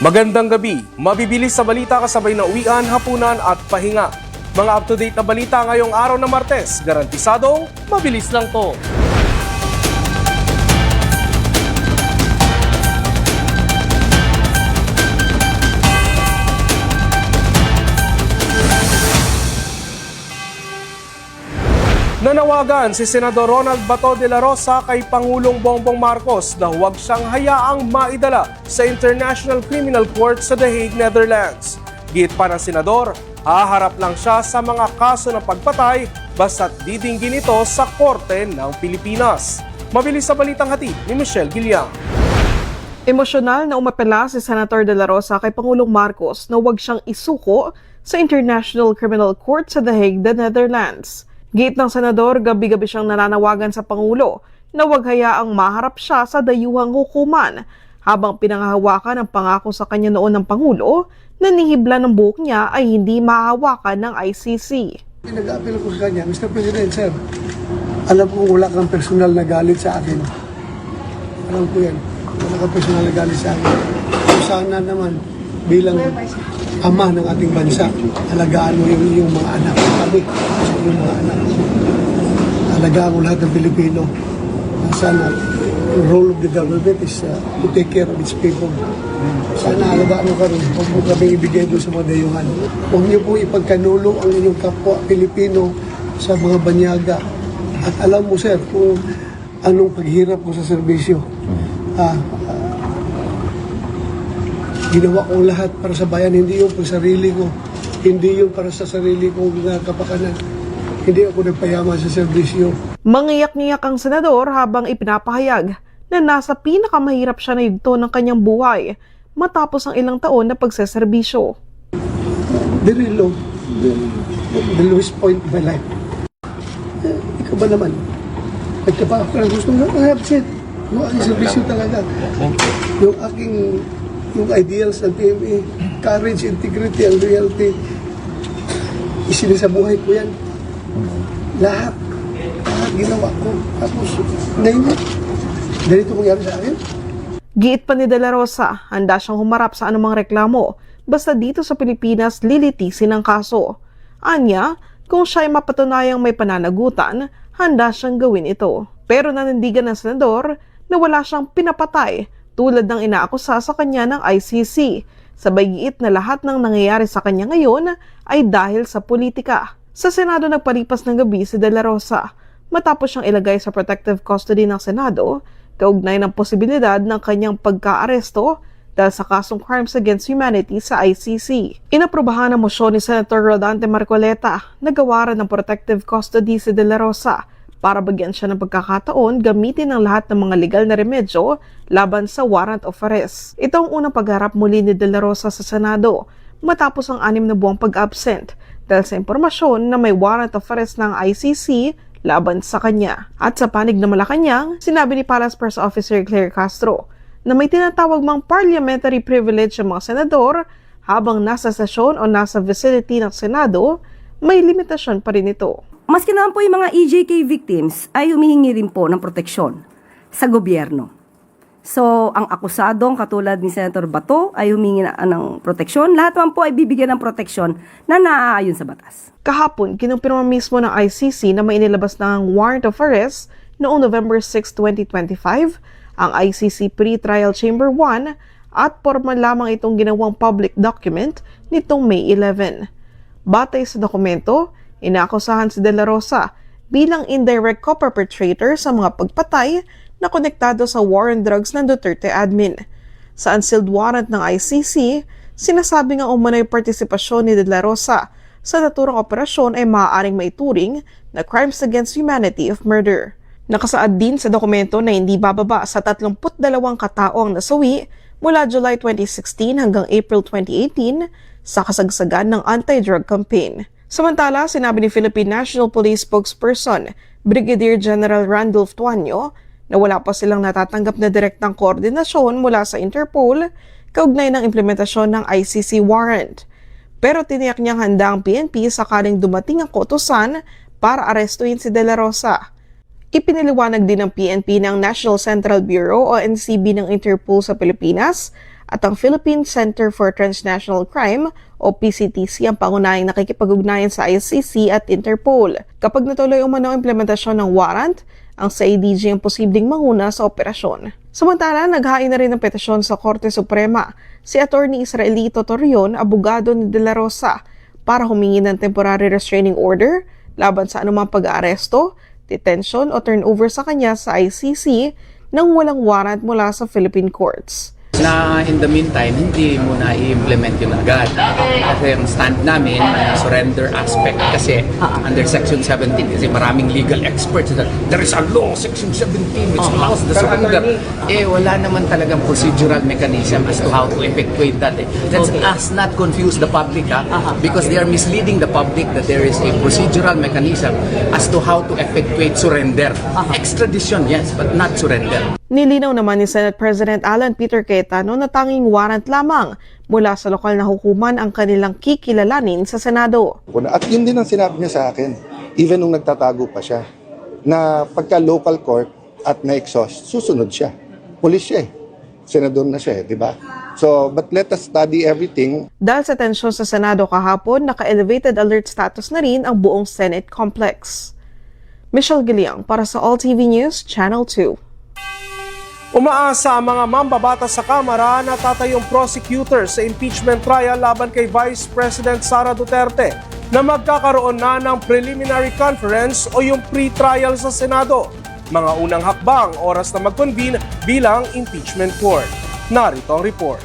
Magandang gabi, mabibilis sa balita kasabay na uwian, hapunan at pahinga. Mga up-to-date na balita ngayong araw na Martes, garantisadong mabilis lang to. Nanawagan si Senador Ronald Bato de la Rosa kay Pangulong Bongbong Marcos na huwag siyang hayaang maidala sa International Criminal Court sa The Hague, Netherlands. Giit pa ng senador, haharap lang siya sa mga kaso ng pagpatay basta't didinggin ito sa Korte ng Pilipinas. Mabilis sa balitang hatid ni Michelle Giliang. Emosyonal na umapela si Senator de la Rosa kay Pangulong Marcos na huwag siyang isuko sa International Criminal Court sa The Hague, the Netherlands. Giit ng senador, gabi-gabi siyang nananawagan sa Pangulo na huwag hayaang maharap siya sa dayuhang hukuman habang pinanghahawakan ang pangako sa kanya noon ng Pangulo na nihibla ng buhok niya ay hindi mahahawakan ng ICC. Nag-apel ko sa kanya, Mr. President, sir, alam ko wala kang personal na galit sa akin. Alam ko yan, wala kang personal na galit sa akin. So sana naman, bilang ama ng ating bansa, alagaan mo yung iyong mga anak. Kami, sa iyong mga anak. Alagaan mo lahat ng Pilipino. Sana, the role of the government is to take care of its people. Sana alagaan mo kami. Huwag mo kami ibigay doon sa mga dayuhan. Huwag niyo po ipagkanulo ang inyong kapwa Pilipino sa mga banyaga. At alam mo, sir, kung anong paghirap ko sa serbisyo. Ginawa ko lahat para sa bayan, hindi yung para sarili ko. Hindi yung para sa sarili kong kapakanan. Hindi ako nagpayaman sa serbisyo. Mangiyak-ngiyak ang senador habang ipinapahayag na nasa pinakamahirap siya na yugto ng kanyang buhay matapos ang ilang taon na pagseserbisyo. Very low. The lowest point of my life. Ikaw ba naman? Nagkapa ako ng gusto mo, I have said, yung aking serbisyo talaga. Yung ideals ng PMA, courage, integrity, and loyalty, isinisabuhay ko yan. Lahat ginawa ko. Tapos, ngayon, ganito mangyari sa akin. Giit pa ni De La Rosa, handa siyang humarap sa anumang reklamo basta dito sa Pilipinas lilitisin ang kaso. Anya, kung siya'y mapatunayang may pananagutan, handa siyang gawin ito. Pero nanindigan ng senador na wala siyang pinapatay tulad ng inaakusa sa kanya ng ICC. Sabay giit na lahat ng nangyayari sa kanya ngayon ay dahil sa politika. Sa Senado nagpalipas ng gabi si De La Rosa matapos siyang ilagay sa protective custody ng Senado kaugnay ng posibilidad ng kanyang pagka-aresto dahil sa kasong Crimes Against Humanity sa ICC. Inaprubahan ang mosyon ni Senator Rodante Marcoleta na gawaran ng protective custody si De La Rosa para bagyan siya ng pagkakataon gamitin ang lahat ng mga legal na remedyo laban sa warrant of arrest. Ito ang unang pagharap muli ni De La Rosa sa Senado matapos ang 6 na buwang pag-absent dahil sa impormasyon na may warrant of arrest ng ICC laban sa kanya. At sa panig na Malacanang, sinabi ni Palace Press Officer Claire Castro na may tinatawag mang parliamentary privilege ang mga senador habang nasa sesyon o nasa vicinity ng Senado, may limitasyon pa rin ito. Maski naman po yung mga EJK victims ay humihingi rin po ng proteksyon sa gobyerno. So, ang akusadong katulad ni Senator Bato ay humingi ng proteksyon. Lahat naman po ay bibigyan ng proteksyon na naaayon sa batas. Kahapon, kinumpirma mismo ng ICC na may inilabas ng warrant of arrest noong November 6, 2025, ang ICC Pre-Trial Chamber 1 at formal lamang itong ginawang public document nitong May 11. Batay sa dokumento, inaakusahan si De La Rosa bilang indirect co-perpetrator sa mga pagpatay na konektado sa war on drugs ng Duterte admin. Sa unsealed warrant ng ICC, sinasabi nga umano'y partisipasyon ni De La Rosa sa naturang operasyon ay maaaring maituring na crimes against humanity of murder. Nakasaad din sa dokumento na hindi bababa sa 32 katao ang nasawi mula July 2016 hanggang April 2018 sa kasagsagan ng anti-drug campaign. Samantala, sinabi ni Philippine National Police spokesperson Brigadier General Randolph Tuanyo na wala pa silang natatanggap na direktang koordinasyon mula sa Interpol kaugnay ng implementasyon ng ICC warrant. Pero tiniyak niyang handa ang PNP sakaling dumating ang kautusan para arestuhin si De La Rosa. Ipiniliwanag din ng PNP ng National Central Bureau o NCB ng Interpol sa Pilipinas at ang Philippine Center for Transnational Crime o PCTC ang pangunahing nakikipag-ugnayan sa ICC at Interpol. Kapag natuloy umano ang implementasyon ng warrant, ang CIDG ang posibleng manguna sa operasyon. Samantala, naghain na rin ng petisyon sa Korte Suprema si Attorney Israelito Torreon, abogado ni De La Rosa, para humingi ng temporary restraining order laban sa anumang pag-aaresto, detention o turnover sa kanya sa ICC nang walang warrant mula sa Philippine courts. Na in the meantime, hindi mo na i-implement yun agad. Kasi ang stand namin, surrender aspect kasi under Section 17, kasi maraming legal experts that there is a law, Section 17, which allows the surrender. Wala naman talagang procedural mechanism as to how to effectuate that. Let's us not confuse the public because they are misleading the public that there is a procedural mechanism as to how to effectuate surrender. Extradition, yes, but not surrender. Nilinaw naman ni Senate President Alan Peter Cayetano na tanging warrant lamang mula sa lokal na hukuman ang kanilang kikilalanin sa Senado. At yun din ang sinabi niya sa akin, even nung nagtatago pa siya, na pagka local court at na-exhaust, susunod siya. Pulis siya senador na siya di ba? So, but let us study everything. Dahil sa tensyon sa Senado kahapon, naka-elevated alert status na rin ang buong Senate complex. Michelle Giliang para sa All TV News, Channel 2. Umaasa ang mga mambabatas sa Kamara na tatayong prosecutor sa impeachment trial laban kay Vice President Sara Duterte na magkakaroon na ng preliminary conference o yung pre-trial sa Senado. Mga unang hakbang, oras na mag-convene bilang impeachment court. Narito ang report.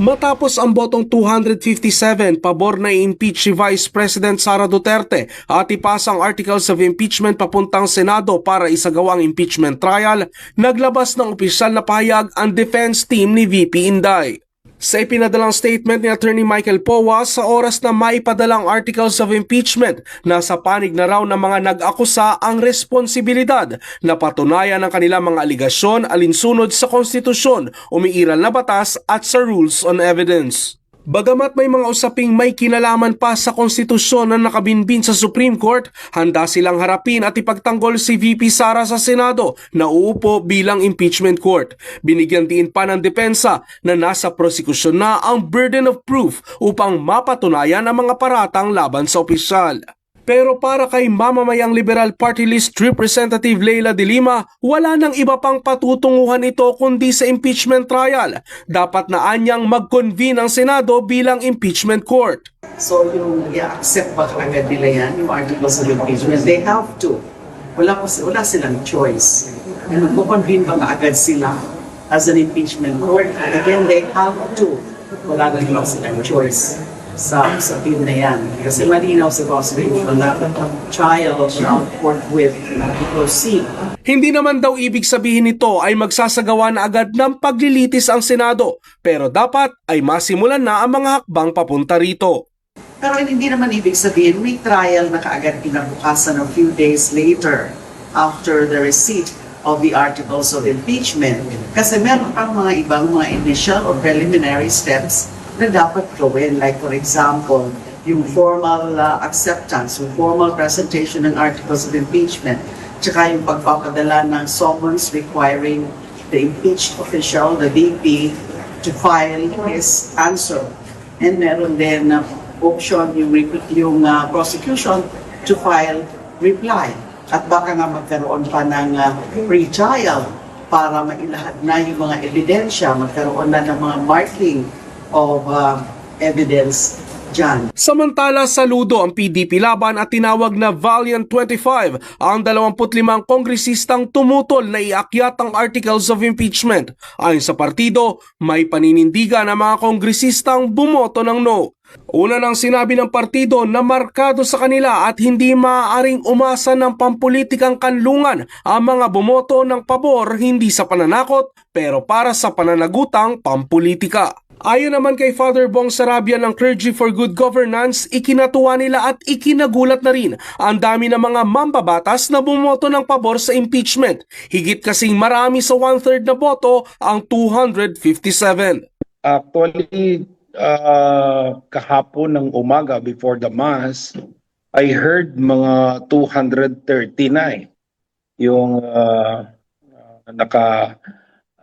Matapos ang botong 257 pabor na i-impeach si Vice President Sara Duterte at ipasa ang articles of impeachment papuntang Senado para isagawang impeachment trial, naglabas ng opisyal na pahayag ang defense team ni VP Inday. Sa ipinadalang statement ni Attorney Michael Powa sa oras na maipadalang articles of impeachment, nasa panig na raw ng mga nag-akusa ang responsibilidad na patunayan ang kanilang mga aligasyon alinsunod sa konstitusyon, umiiral na batas at sa rules on evidence. Bagamat may mga usaping may kinalaman pa sa konstitusyon na nakabinbin sa Supreme Court, handa silang harapin at ipagtanggol si VP Sara sa Senado na uupo bilang impeachment court. Binigyan diin pa ng depensa na nasa prosekusyon na ang burden of proof upang mapatunayan ang mga paratang laban sa opisyal. Pero para kay mamamayang Liberal Party List Representative Leila de Lima, wala nang iba pang patutunguhan ito kundi sa impeachment trial. Dapat na anyang mag-convene ang Senado bilang impeachment court. So yung i-accept ba agad nila yan, yung articles of impeachment, they have to. Wala silang choice. And mag-convene ba agad sila as an impeachment court? And again, they have to. Wala na lang silang choice sa team na yan. Kasi malinaw sa Constitution na trial shall forthwith proceed. Hindi naman daw ibig sabihin nito ay magsasagawa na agad ng paglilitis ang Senado, pero dapat ay masimulan na ang mga hakbang papunta rito. Pero hindi naman ibig sabihin may trial na kaagad kinabukasan a few days later after the receipt of the articles of impeachment. Kasi meron pang mga ibang mga initial or preliminary steps na dapat gawin. Like for example, yung formal acceptance, yung formal presentation ng articles of impeachment, tsaka yung pagpapadala ng summons requiring the impeached official, the DP, to file his answer. And meron din option yung prosecution to file reply. At baka nga magkaroon pa ng pre-trial para mailahad na yung mga ebidensya, magkaroon na ng mga marking of evidence dyan. Samantala, saludo ang PDP laban at tinawag na Valiant 25 ang 25 kongresistang tumutol na iakyat ang articles of impeachment. Ayon sa partido, may paninindigan ang mga kongresistang bumoto ng no. Una nang sinabi ng partido na markado sa kanila at hindi maaaring umasa ng pampulitikang kanlungan ang mga bumoto ng pabor hindi sa pananakot pero para sa pananagutang pampulitika. Ayon naman kay Father Bong Sarabia ng Clergy for Good Governance, ikinatuwa nila at ikinagulat na rin ang dami ng mga mambabatas na bumoto ng pabor sa impeachment. Higit kasing marami sa 1/3 na boto ang 257. Actually, kahapon ng umaga before the Mass, I heard mga 230 na yung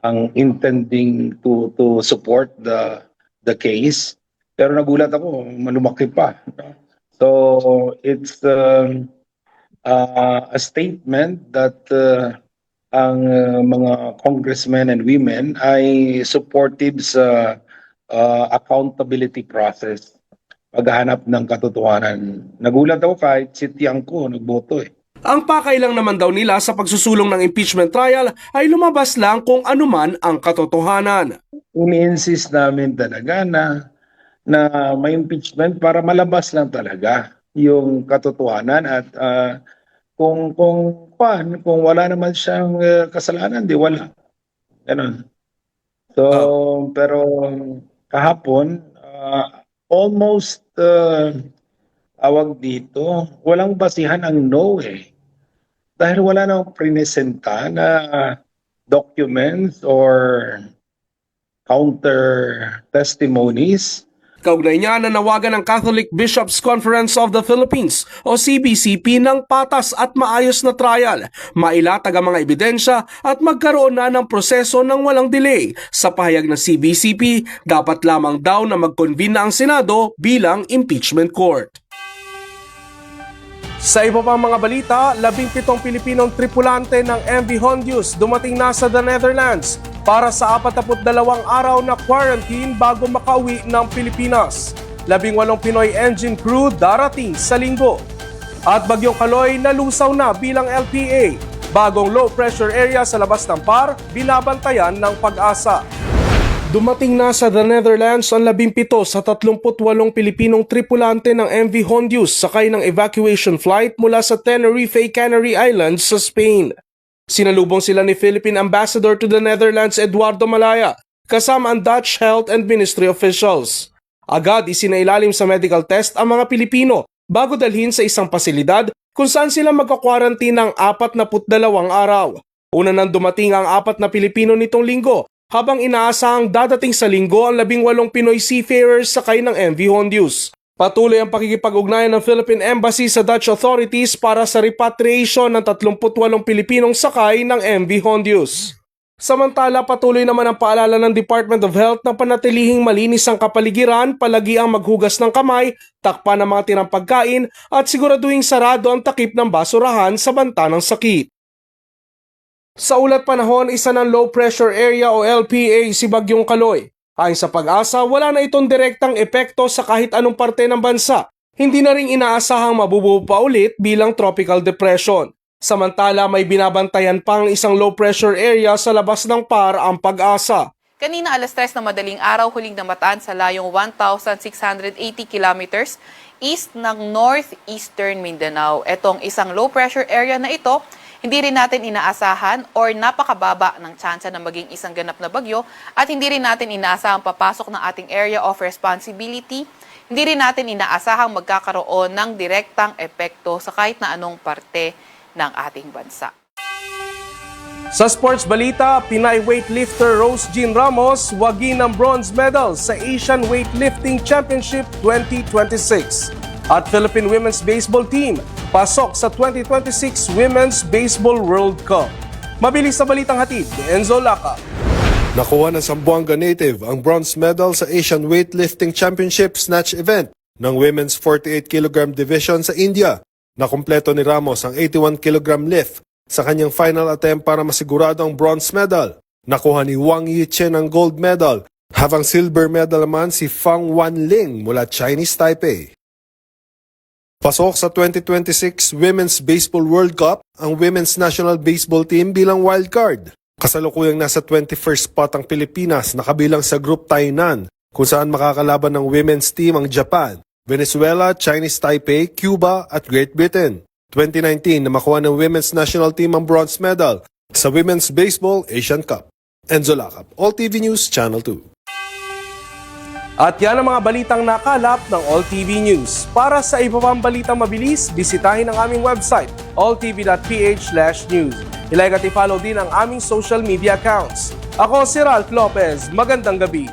ang intending to support the case. Pero nagulat ako, malumaki pa. No? So it's a statement that ang mga congressmen and women ay supportive sa accountability process, paghahanap ng katotohanan. Nagulat ako kahit si Tiang ko nagboto eh. Ang pakailang naman daw nila sa pagsusulong ng impeachment trial ay lumabas lang kung anuman ang katotohanan. Ini-insist namin talaga na may impeachment para malabas lang talaga yung katotohanan at kung wala naman siyang kasalanan, di wala. Ganun. So, pero kahapon, almost awag dito, walang basihan ang no eh. Dahil wala nang prinesenta na documents or counter testimonies. Kaugnay niya na nawagan ng Catholic Bishops Conference of the Philippines o CBCP ng patas at maayos na trial, mailatag ang mga ebidensya at magkaroon na ng proseso ng walang delay. Sa pahayag ng CBCP, dapat lamang daw na mag-convene na ang Senado bilang impeachment court. Sa iba pang mga balita, 17 Pilipinong tripulante ng MV Hondius dumating na sa the Netherlands para sa 42 araw na quarantine bago makauwi ng Pilipinas. 18 Pinoy engine crew darating sa linggo. At Bagyong Kaloy nalusaw na bilang LPA. Bagong low pressure area sa labas ng PAR, binabantayan ng Pag-asa. Dumating na sa the Netherlands ang 17 sa 38 Pilipinong tripulante ng MV Hondius sakay ng evacuation flight mula sa Tenerife Canary Islands sa Spain. Sinalubong sila ni Philippine Ambassador to the Netherlands Eduardo Malaya kasama ang Dutch Health and Ministry officials. Agad isinailalim sa medical test ang mga Pilipino bago dalhin sa isang pasilidad kung saan sila magka-quarantine ng 42 araw. Una nang dumating ang 4 na Pilipino nitong linggo, habang inaasahang dadating sa linggo ang 18 Pinoy seafarers sakay ng MV Hondius. Patuloy ang pakikipag-ugnayan ng Philippine Embassy sa Dutch authorities para sa repatriation ng 38 Pilipinong sakay ng MV Hondius. Samantala, patuloy naman ang paalala ng Department of Health na panatilihing malinis ang kapaligiran, palagi ang maghugas ng kamay, takpan ng mga tirang pagkain at siguraduhing sarado ang takip ng basurahan sa banta ng sakit. Sa ulat panahon, isa ng low pressure area o LPA si Bagyong Kaloy. Ayon sa Pag-asa, wala na itong direktang epekto sa kahit anong parte ng bansa. Hindi na rin inaasahang mabubuo pa ulit bilang tropical depression. Samantala, may binabantayan pang isang low pressure area sa labas ng PAR ang Pag-asa. Kanina alas 3 ng madaling araw, huling namataan sa layong 1,680 kilometers east ng northeastern Mindanao. Etong isang low pressure area na ito, hindi rin natin inaasahan or napakababa ng tsansa na maging isang ganap na bagyo at hindi rin natin inaasahang papasok ng ating area of responsibility. Hindi rin natin inaasahang magkakaroon ng direktang epekto sa kahit na anong parte ng ating bansa. Sa sports balita, Pinay weightlifter Rose Jean Ramos wagi ng bronze medal sa Asian Weightlifting Championship 2026. At Philippine Women's Baseball Team pasok sa 2026 Women's Baseball World Cup. Mabilis sa balitang hatid ni Enzo Laca. Nakuha ng Zamboanga native ang bronze medal sa Asian Weightlifting Championship Snatch event ng Women's 48 kg division sa India. Nakumpleto ni Ramos ang 81 kg lift sa kanyang final attempt para masigurado ang bronze medal. Nakuha ni Wang Yichen ang gold medal, habang silver medal naman si Fang Wanling mula Chinese Taipei. Pasok sa 2026 Women's Baseball World Cup ang Women's National Baseball Team bilang wildcard. Kasalukuyang nasa 21st spot ang Pilipinas na kabilang sa Group Tainan, kung saan makakalaban ng women's team ang Japan, Venezuela, Chinese Taipei, Cuba at Great Britain. 2019 na makuha ng Women's National Team ang bronze medal sa Women's Baseball Asian Cup. Enzo Lacap, All TV News, Channel 2. At yan ang mga balitang nakalap ng All TV News. Para sa iba pang balitang mabilis, bisitahin ang aming website, alltv.ph/news. I-like at i-follow din ang aming social media accounts. Ako si Ralph Lopez. Magandang gabi.